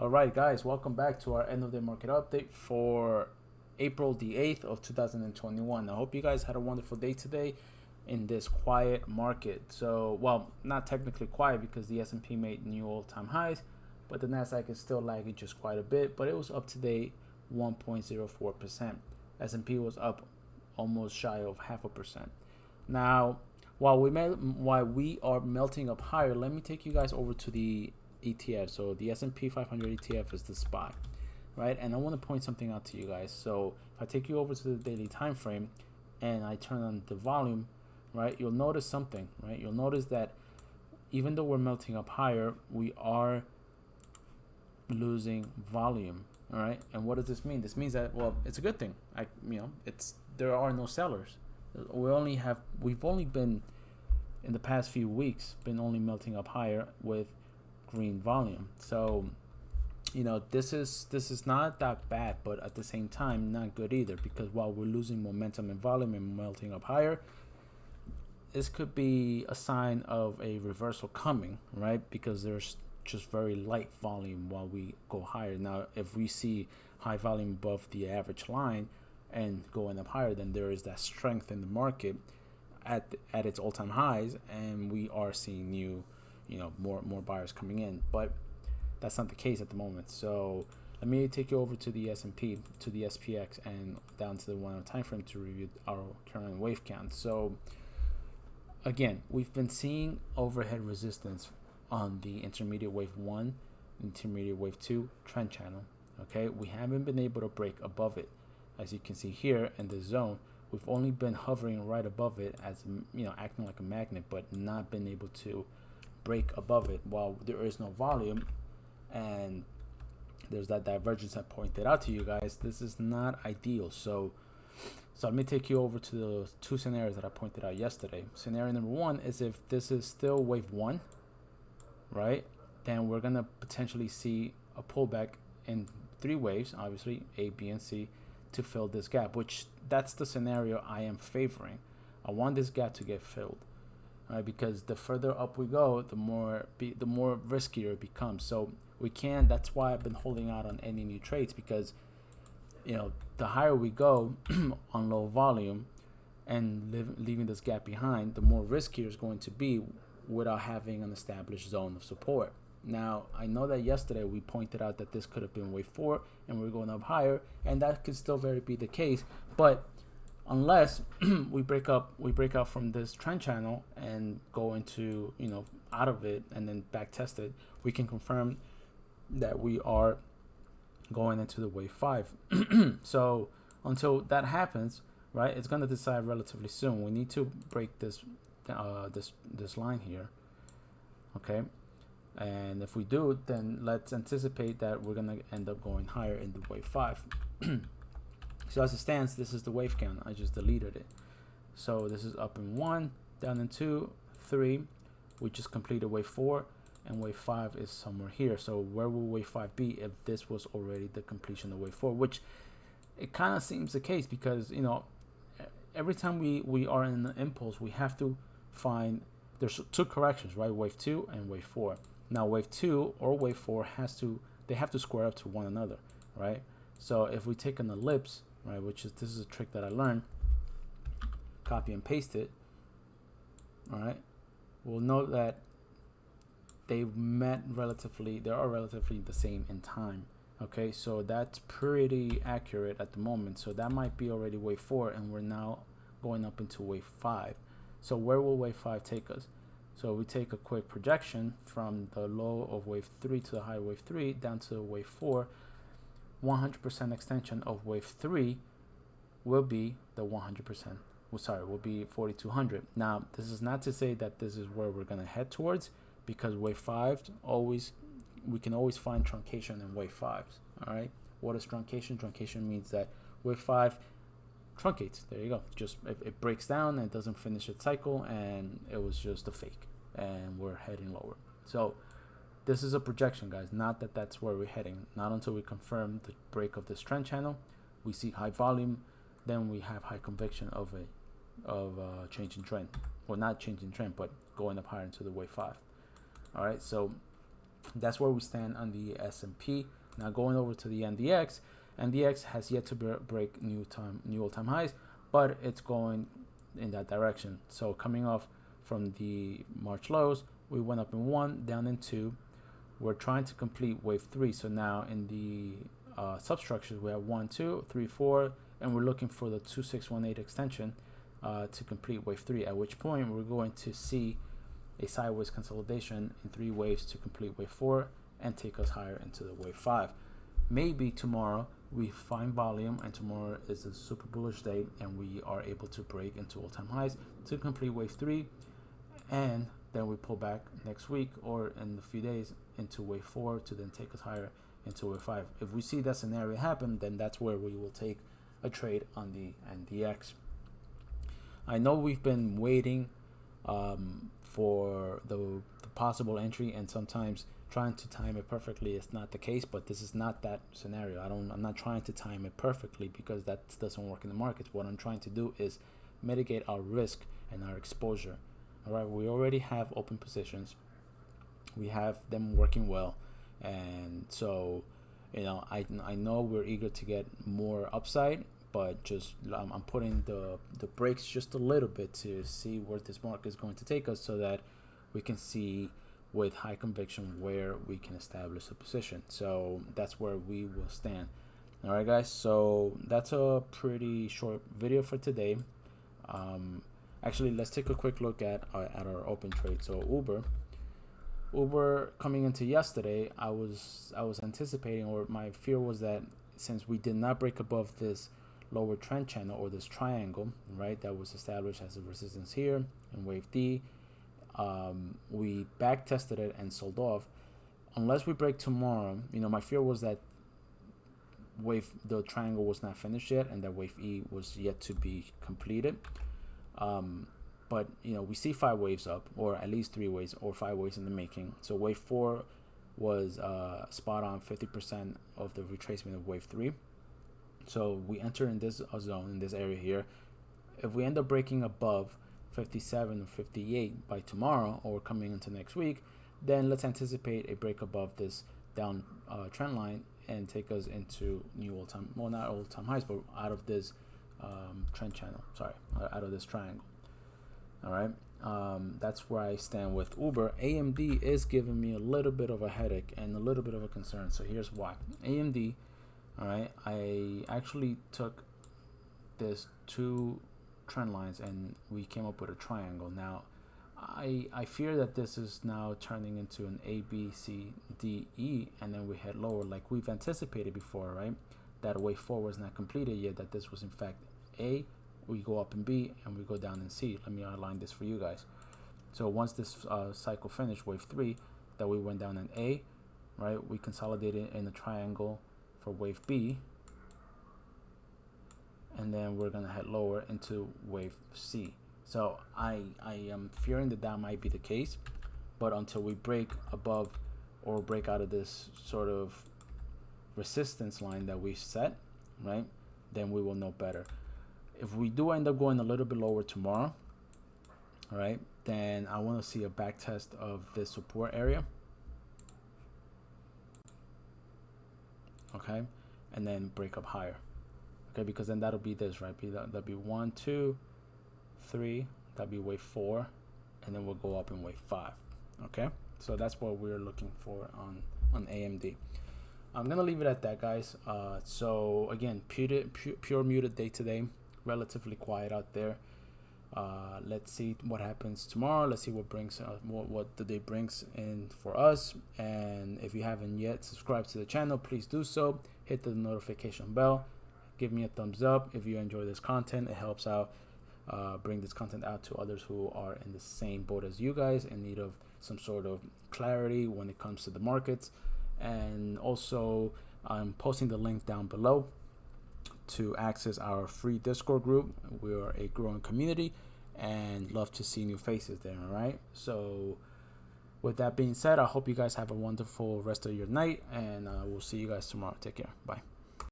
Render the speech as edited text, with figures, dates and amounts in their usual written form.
All right, guys, welcome back to our end of the market update for April the 8th of 2021. I hope you guys had a wonderful day today in this quiet market. So, well, not technically quiet because the S&P made new all-time highs, but the Nasdaq is still lagging just quite a bit, but it was up today 1.04%. S&P was up almost shy of 0.5%. Now, while we are melting up higher, let me take you guys over to the ETF. So the S&P 500 ETF is the SPY, right? And I want to point something out to you guys. So if I take you over to the daily time frame and I turn on the volume, right, you'll notice something, right? You'll notice that even though we're melting up higher, we are losing volume. All right, and what does this mean? This means that, well, it's a good thing. There are no sellers. We've only been in the past few weeks been only melting up higher with green volume. So, this is not that bad, but at the same time not good either, because while we're losing momentum and volume and melting up higher, this could be a sign of a reversal coming, right? Because there's just very light volume while we go higher. Now, if we see high volume above the average line and going up higher, then there is that strength in the market at its all-time highs, and we are seeing more buyers coming in. But that's not the case at the moment. So let me take you over to the S&P, to the SPX, and down to the 1 hour time frame to review our current wave count. So again, we've been seeing overhead resistance on the intermediate wave 1, intermediate wave 2 trend channel. Okay, we haven't been able to break above it. As you can see here in the zone, we've only been hovering right above it, as acting like a magnet, but not been able to break above it while there is no volume, and there's that divergence I pointed out to you guys. This is not ideal. So let me take you over to the two scenarios that I pointed out yesterday. Scenario number 1 is if this is still wave 1, right, then we're gonna potentially see a pullback in 3 waves, obviously A, B, and C, to fill this gap, which that's the scenario I am favoring. I want this gap to get filled, right? Because the further up we go, the more riskier it becomes. So we can. That's why I've been holding out on any new trades, because the higher we go on low volume and leaving this gap behind, the more riskier it's going to be without having an established zone of support. Now, I know that yesterday we pointed out that this could have been wave 4 and we're going up higher, and that could still very be the case. But unless we break out from this trend channel and go into, out of it and then back test it, we can confirm that we are going into the wave 5. So until that happens, right, it's going to decide relatively soon. We need to break this line here, okay? And if we do, then let's anticipate that we're going to end up going higher in the wave 5. So as it stands, this is the wave count. I just deleted it. So this is up in 1, down in 2, 3. We just completed wave 4, and wave 5 is somewhere here. So where will wave 5 be if this was already the completion of wave 4? Which it kind of seems the case, because every time we are in the impulse, we have to find, there's 2 corrections, right? Wave 2 and wave 4. Now wave 2 or wave 4 have to square up to one another, right? So if we take an ellipse, right, this is a trick that I learned, copy and paste it, all right, we'll note that they are relatively the same in time. Okay, so that's pretty accurate at the moment. So that might be already wave 4, and we're now going up into wave 5. So where will wave 5 take us? So we take a quick projection from the low of wave 3 to the high of wave 3 down to wave 4. 100% extension of wave 3 will be the 100%. Will be 4200. Now, this is not to say that this is where we're going to head towards, because wave 5 we can always find truncation in wave 5s. All right. What is truncation? Truncation means that wave 5 truncates. There you go. Just it breaks down and it doesn't finish its cycle, and it was just a fake, and we're heading lower. So this is a projection, guys, not that that's where we're heading. Not until we confirm the break of this trend channel, we see high volume, then we have high conviction of a change in trend. Well, not change in trend, but going up higher into the wave 5. All right, so That's where we stand on the S&P. Now going over to the NDX. NDX has yet to break new all-time highs, but it's going in that direction. So coming off from the March lows, we went up in 1, down in 2. We're trying to complete wave 3. So now in the substructures, we have 1, 2, 3, 4, and we're looking for the 2618 extension to complete wave 3, at which point we're going to see a sideways consolidation in 3 waves to complete wave 4 and take us higher into the wave 5. Maybe tomorrow we find volume, and tomorrow is a super bullish day, and we are able to break into all-time highs to complete wave 3, and then we pull back next week or in a few days into wave 4 to then take us higher into wave 5. If we see that scenario happen, then that's where we will take a trade on the NDX. I know we've been waiting for the possible entry, and sometimes trying to time it perfectly is not the case, but this is not that scenario. I'm not trying to time it perfectly, because that doesn't work in the markets. What I'm trying to do is mitigate our risk and our exposure. All right, we already have open positions. We have them working well, and so I know we're eager to get more upside, but just I'm putting the brakes just a little bit to see where this market is going to take us, so that we can see with high conviction where we can establish a position. So that's where we will stand. All right, guys, so that's a pretty short video for today. Actually, let's take a quick look at our open trade. So Uber coming into yesterday, I was anticipating, or my fear was that since we did not break above this lower trend channel, or this triangle, right, that was established as a resistance here in wave D, we back tested it and sold off. Unless we break tomorrow, my fear was that the triangle was not finished yet, and that wave E was yet to be completed. But we see 5 waves up, or at least 3 waves or 5 waves in the making. So wave 4 was spot on 50% of the retracement of wave 3. So we enter in this zone, in this area here. If we end up breaking above 57 or 58 by tomorrow, or coming into next week, then let's anticipate a break above this down trend line and take us into new all-time, well, not all-time highs, but out of this trend channel, out of this triangle. All right, that's where I stand with Uber. AMD is giving me a little bit of a headache and a little bit of a concern. So here's why. AMD, all right, I actually took this 2 trend lines and we came up with a triangle. Now I fear that this is now turning into an A, B, C, D, E, and then we head lower like we've anticipated before, right? That wave 4 was not completed yet, that this was in fact A, we go up in B, and we go down in C. Let me outline this for you guys. So once this cycle finished, wave 3, that we went down in A, right, we consolidated in a triangle for wave B, and then we're gonna head lower into wave C. So I am fearing that might be the case, but until we break above or break out of this sort of resistance line that we set, right, then we will know better. If we do end up going a little bit lower tomorrow, all right, then I want to see a back test of this support area, okay, and then break up higher, okay, because then that'll be this, right? That'll be 1, 2, 3, that'll be wave 4, and then we'll go up in wave 5. Okay, so that's what we're looking for on AMD. I'm gonna leave it at that, guys. So again, pure muted day today, relatively quiet out there. Let's see what happens tomorrow. Let's see what brings what the day brings in for us. And if you haven't yet subscribed to the channel, please do so. Hit the notification bell. Give me a thumbs up if you enjoy this content. It helps out bring this content out to others who are in the same boat as you guys, in need of some sort of clarity when it comes to the markets. And also, I'm posting the link down below to access our free Discord group. We are a growing community and love to see new faces there. All right, so with that being said, I hope you guys have a wonderful rest of your night, and we'll see you guys tomorrow. Take care. Bye.